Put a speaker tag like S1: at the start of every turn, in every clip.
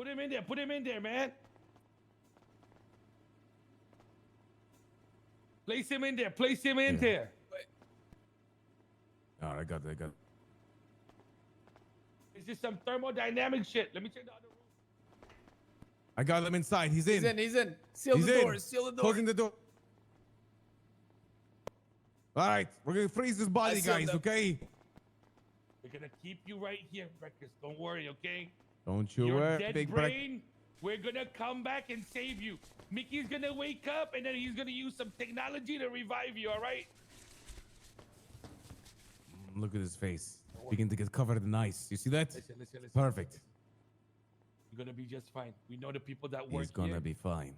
S1: Put him in there. Put him in there, man. Place him in there. Place him in there.
S2: All right, I got it.
S1: This is some thermodynamic shit. Let me check the other room.
S2: I got him inside. He's in.
S3: He's in. Seal the doors. Seal the doors.
S2: Closing the door. All right, we're gonna freeze this body, guys. Okay?
S1: We're gonna keep you right here, Brekkers. Don't worry, okay?
S2: Don't you
S1: Your
S2: worry,
S1: dead
S2: big
S1: brain. We're gonna come back and save you. Mickey's gonna wake up, and then he's gonna use some technology to revive you. All right?
S2: Look at his face. Begin to get covered in ice. You see that?
S1: Listen.
S2: Perfect.
S1: You're gonna be just fine. We know the people that work
S2: He's gonna
S1: here.
S2: be fine.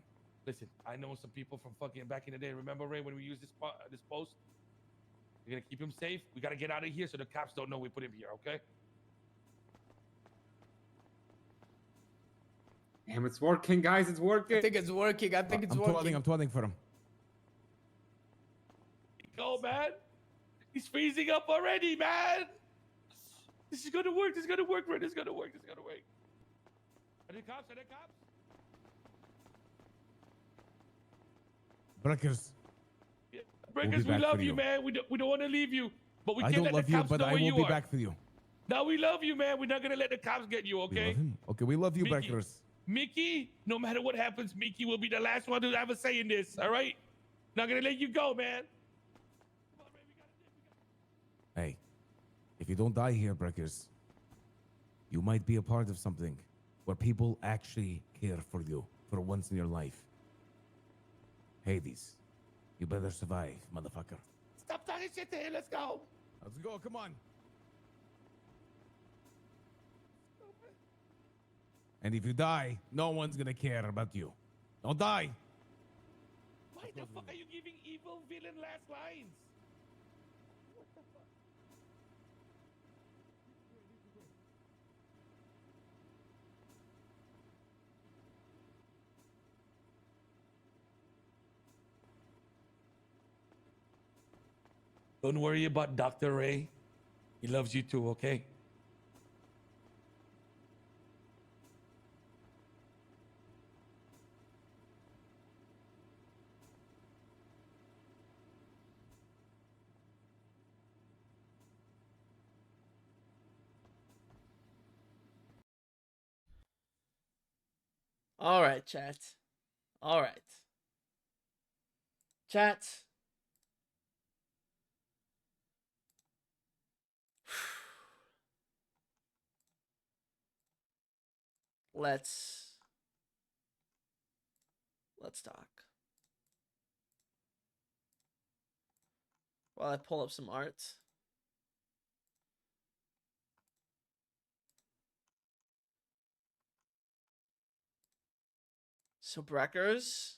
S1: Listen, I know some people from fucking back in the day. Remember, Ray, when we used this post? We're gonna keep him safe. We gotta get out of here so the cops don't know we put him here, okay?
S4: Damn, it's working, guys. It's working.
S3: I think it's working. I think it's working.
S2: I'm twirling for him.
S1: Go, man. He's freezing up already, man. This is gonna work. This is gonna work, Ray. This is gonna work. This is gonna work. Are there cops? Are there cops?
S2: Brekkers.
S1: Yeah.
S2: We'll be
S1: Brekkers, we
S2: back
S1: love
S2: for
S1: you,
S2: you.
S1: man. We don't want to leave you, but we
S2: I
S1: can't
S2: don't
S1: let
S2: love
S1: the
S2: you,
S1: cops
S2: but
S1: know
S2: I
S1: where
S2: will
S1: you
S2: be
S1: are.
S2: back for you.
S1: Now we love you, man. We're not gonna let the cops get you,
S2: We
S1: okay?
S2: love him. Okay, we love you,
S1: Mickey.
S2: Brekkers.
S1: Mickey, no matter what happens, Mickey will be the last one to have a say in this, all right? Not gonna let you go, man. Come on, Ray, we gotta
S2: Hey, if you don't die here, Brekkers, you might be a part of something where people actually care for you for once in your life. Hades, you better survive, motherfucker.
S1: Stop talking shit to him. Let's go.
S2: Let's go, come on. And if you die, no one's gonna care about you. Don't die.
S1: Why the fuck are you giving evil villain last lines? What the fuck? Don't worry about Dr. Ray. He loves you too, okay?
S3: All right, chat. All right. Chat. Let's talk. While I pull up some art. So Brekkers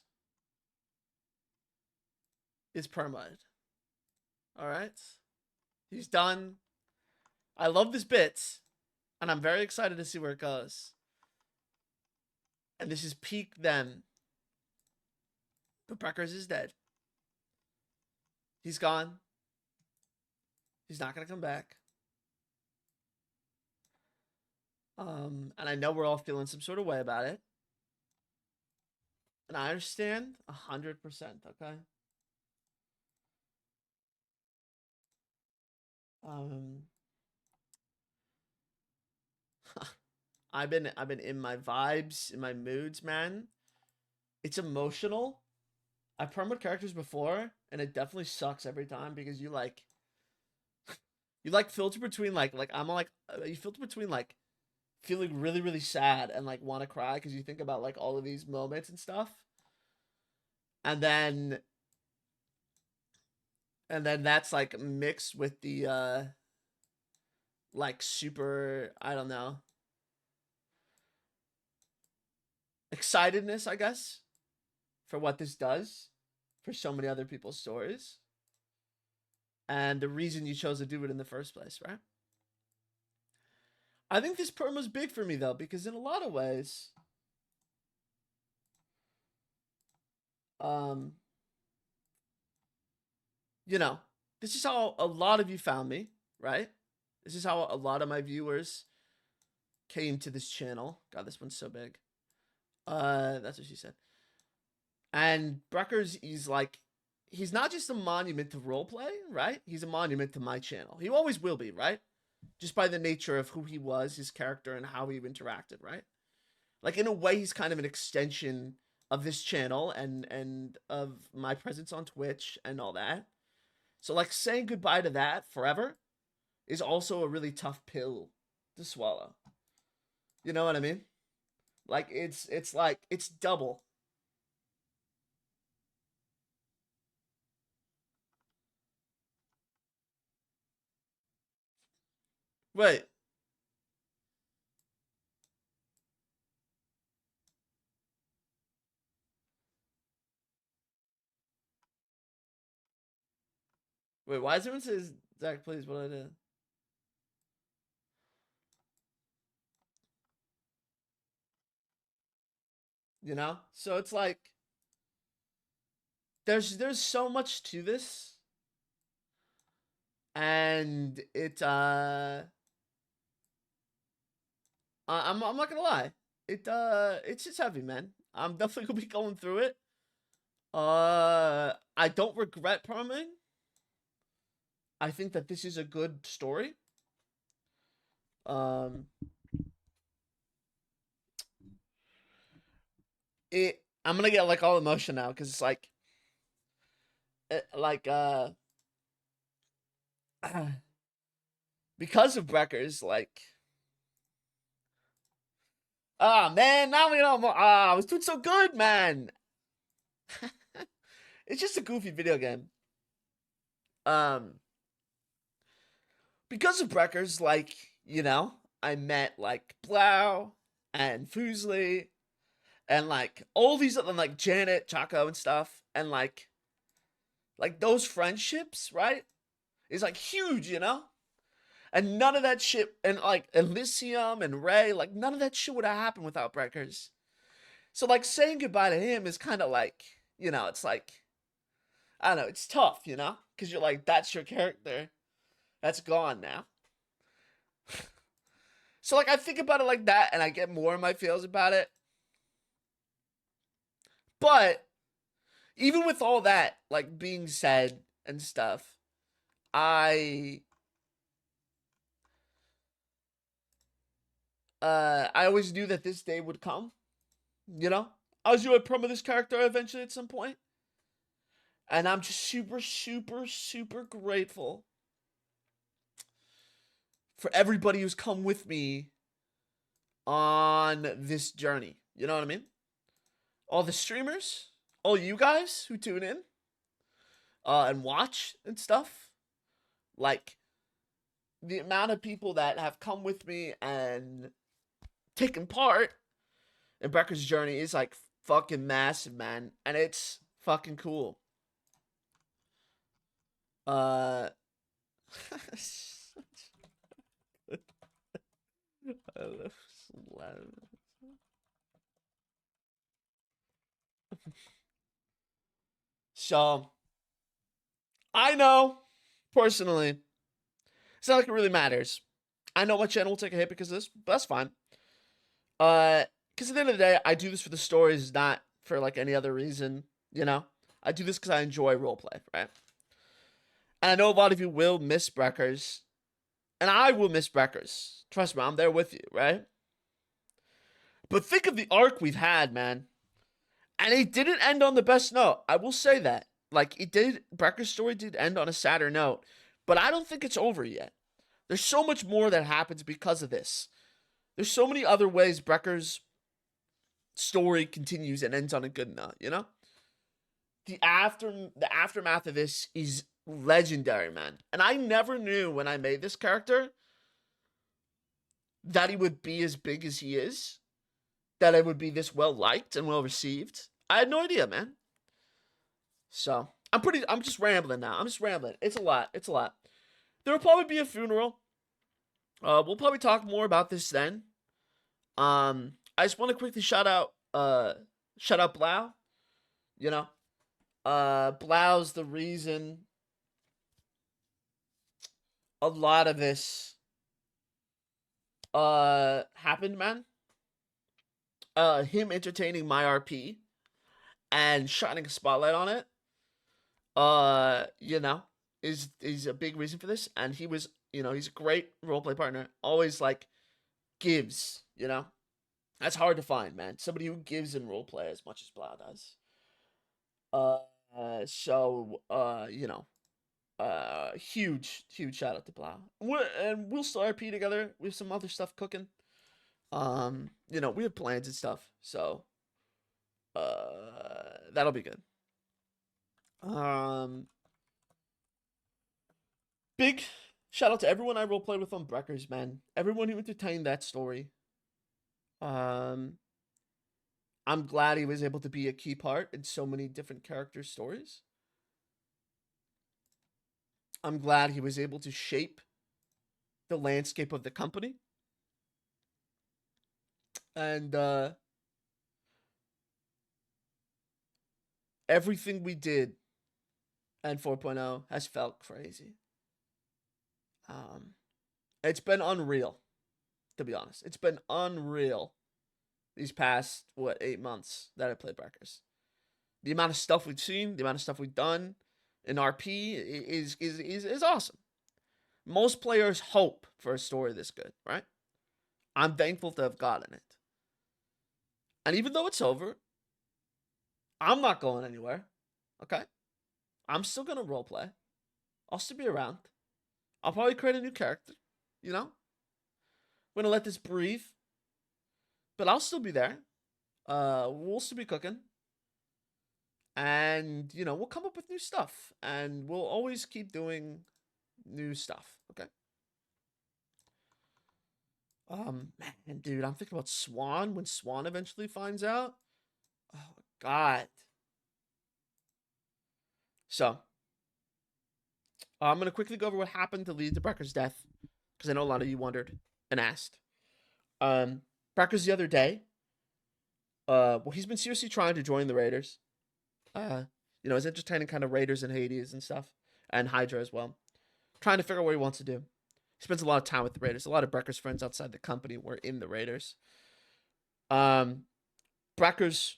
S3: is permaed. All right. He's done. I love this bit, and I'm very excited to see where it goes. And this is peak then. But Brekkers is dead. He's gone. He's not going to come back. And I know we're all feeling some sort of way about it. And I understand 100%, okay? I've been in my vibes, in my moods, man. It's emotional. I've permed characters before, and it definitely sucks every time because you filter between you filter between feeling really, really sad and want to cry because you think about all of these moments and stuff. And then that's mixed with the super, I don't know, excitedness, I guess, for what this does for so many other people's stories. And the reason you chose to do it in the first place, right? I think this perm was big for me, though, because in a lot of ways, you know, this is how a lot of you found me, right? This is how a lot of my viewers came to this channel. God, this one's so big. That's what she said. And Brekkers is like, he's not just a monument to roleplay, right? He's a monument to my channel. He always will be, right? Just by the nature of who he was, his character, and how he interacted, right? Like, in a way, he's kind of an extension of this channel and of my presence on Twitch and all that. So, like, saying goodbye to that forever is also a really tough pill to swallow. You know what I mean? Like, it's like, it's double. Wait. Wait, why does everyone say, Zach, please, what I did? You know? So it's like, there's so much to this. And it, I'm not gonna lie. It's just heavy, man. I'm definitely gonna be going through it. I don't regret PERMAing. I think that this is a good story. I'm gonna get like all emotion now because it's like, because of Brekkers, like, man, now we know more. I was doing so good, man. It's just a goofy video game. Because of Brekkers, like, you know, I met like Blau and Fusely and like all these other, like Janet, Chaco and stuff, and like those friendships, right? Is like huge, you know? And none of that shit, and like Elysium and Ray, like none of that shit would have happened without Brekkers. So like saying goodbye to him is kind of like, you know, it's like, I don't know, it's tough, you know? Because you're like, that's your character. That's gone now. So like I think about it like that and I get more in my feels about it. But even with all that like being said and stuff, I always knew that this day would come. You know? I was doing a promo this character eventually at some point. And I'm just super, super, super grateful for everybody who's come with me on this journey. You know what I mean? All the streamers, all you guys who tune in and watch and stuff. Like, the amount of people that have come with me and taken part in Brekkers' journey is like fucking massive, man. And it's fucking cool. So, I know, personally, it's not like it really matters. I know my channel will take a hit because of this, but that's fine. Because at the end of the day, I do this for the stories, not for like any other reason, you know? I do this because I enjoy roleplay, right? And I know a lot of you will miss Brekkers, and I will miss Brekkers. Trust me, I'm there with you, right? But think of the arc we've had, man. And it didn't end on the best note. I will say that. Like, it did, Brekkers' story did end on a sadder note. But I don't think it's over yet. There's so much more that happens because of this. There's so many other ways Brekkers' story continues and ends on a good note, you know? The aftermath of this is legendary, man. And I never knew when I made this character that he would be as big as he is. That it would be this well liked and well received. I had no idea, man. So I'm just rambling now. I'm just rambling. It's a lot. It's a lot. There will probably be a funeral. We'll probably talk more about this then. I just want to quickly shout out Blau. You know, Blau's the reason a lot of this happened, man. Him entertaining my RP and shining a spotlight on it, you know, is a big reason for this. And he was, you know, he's a great roleplay partner. Always like gives, you know. That's hard to find, man. Somebody who gives in roleplay as much as Blau does. You know, huge shout out to Blau. We'll still RP together. We have some other stuff cooking. You know, we have plans and stuff, so that'll be good. Big shout out to everyone I roleplayed with on Brekkers, man. Everyone who entertained that story. I'm glad he was able to be a key part in so many different characters' stories. I'm glad he was able to shape the landscape of the company. And everything we did and 4.0 has felt crazy. It's been unreal, to be honest. It's been unreal these past, 8 months that I played Brekkers. The amount of stuff we've seen, the amount of stuff we've done in RP is awesome. Most players hope for a story this good, right? I'm thankful to have gotten it. And even though it's over, I'm not going anywhere, okay? I'm still going to roleplay. I'll still be around. I'll probably create a new character, you know? I'm going to let this breathe. But I'll still be there. We'll still be cooking. And, you know, we'll come up with new stuff. And we'll always keep doing new stuff, okay? Man, dude, I'm thinking about Swan when Swan eventually finds out. Oh, God. So, I'm going to quickly go over what happened to lead to Brekker's death, because I know a lot of you wondered and asked. Brekkers the other day, well, he's been seriously trying to join the Raiders. You know, he's entertaining kind of Raiders and Hades and stuff, and Hydra as well. Trying to figure out what he wants to do. He spends a lot of time with the Raiders. A lot of Brekkers friends outside the company were in the Raiders. Brekkers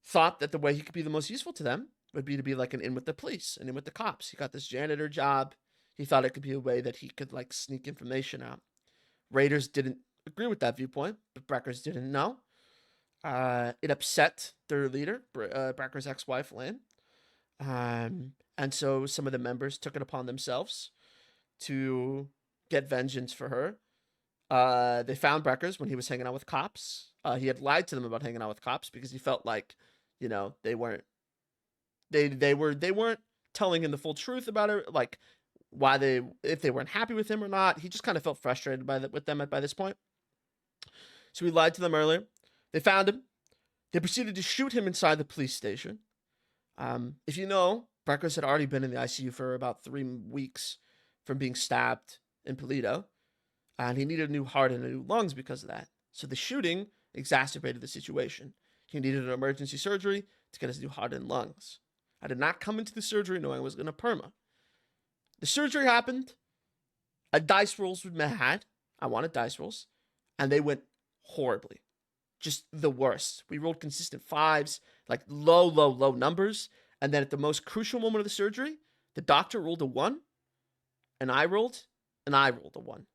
S3: thought that the way he could be the most useful to them would be to be like an in with the police and in with the cops. He got this janitor job. He thought it could be a way that he could like sneak information out. Raiders didn't agree with that viewpoint, but Brekkers didn't know. It upset their leader, Brekker's ex-wife, Lynn. And so some of the members took it upon themselves to get vengeance for her. They found Brekkers when he was hanging out with cops. He had lied to them about hanging out with cops because he felt like, you know, they weren't telling him the full truth about it, like if they weren't happy with him or not. He just kind of felt frustrated with them by this point. So he lied to them earlier. They found him. They proceeded to shoot him inside the police station. If you know, Brekkers had already been in the ICU for about 3 weeks from being stabbed in Polito, and he needed a new heart and new lungs because of that. So the shooting exacerbated the situation. He needed an emergency surgery to get his new heart and lungs. I did not come into the surgery knowing I was going to perma. The surgery happened. Dice rolls we had. I wanted dice rolls, and they went horribly. Just the worst. We rolled consistent 5s, like low numbers. And then at the most crucial moment of the surgery, the doctor rolled a 1, and I rolled a 1.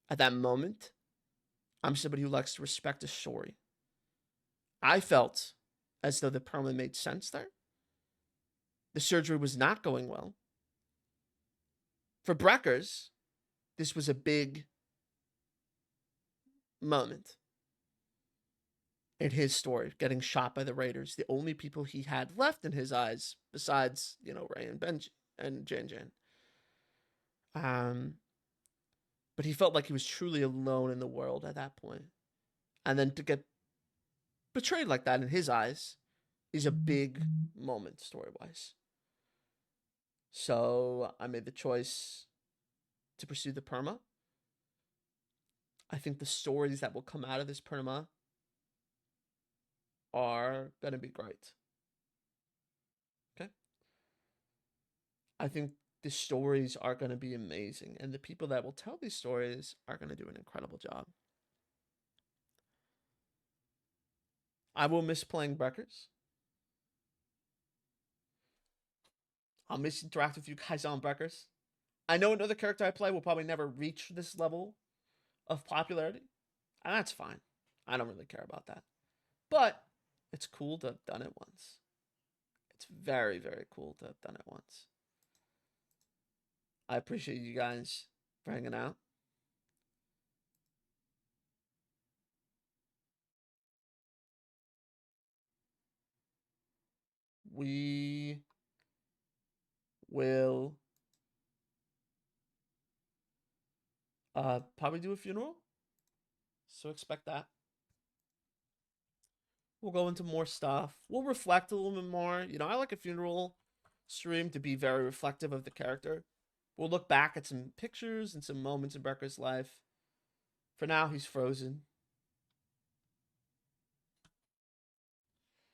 S3: At that moment, I'm somebody who likes to respect a story. I felt as though the perma made sense there. The surgery was not going well. For Brekkers, this was a big moment in his story, getting shot by the Raiders, the only people he had left in his eyes besides, you know, Ray and Benji and Jan. But he felt like he was truly alone in the world at that point. And then to get betrayed like that in his eyes is a big moment story-wise. So I made the choice to pursue the perma. I think the stories that will come out of this perma are going to be great. Okay? I think the stories are going to be amazing, and the people that will tell these stories are going to do an incredible job. I will miss playing Brekkers. I'll miss interacting with you guys on Brekkers. I know another character I play will probably never reach this level of popularity, and that's fine. I don't really care about that. But it's cool to have done it once. It's very, very cool to have done it once. I appreciate you guys for hanging out. We will probably do a funeral. So expect that. We'll go into more stuff. We'll reflect a little bit more. You know, I like a funeral stream to be very reflective of the character. We'll look back at some pictures and some moments in Brecker's life. For now, he's frozen.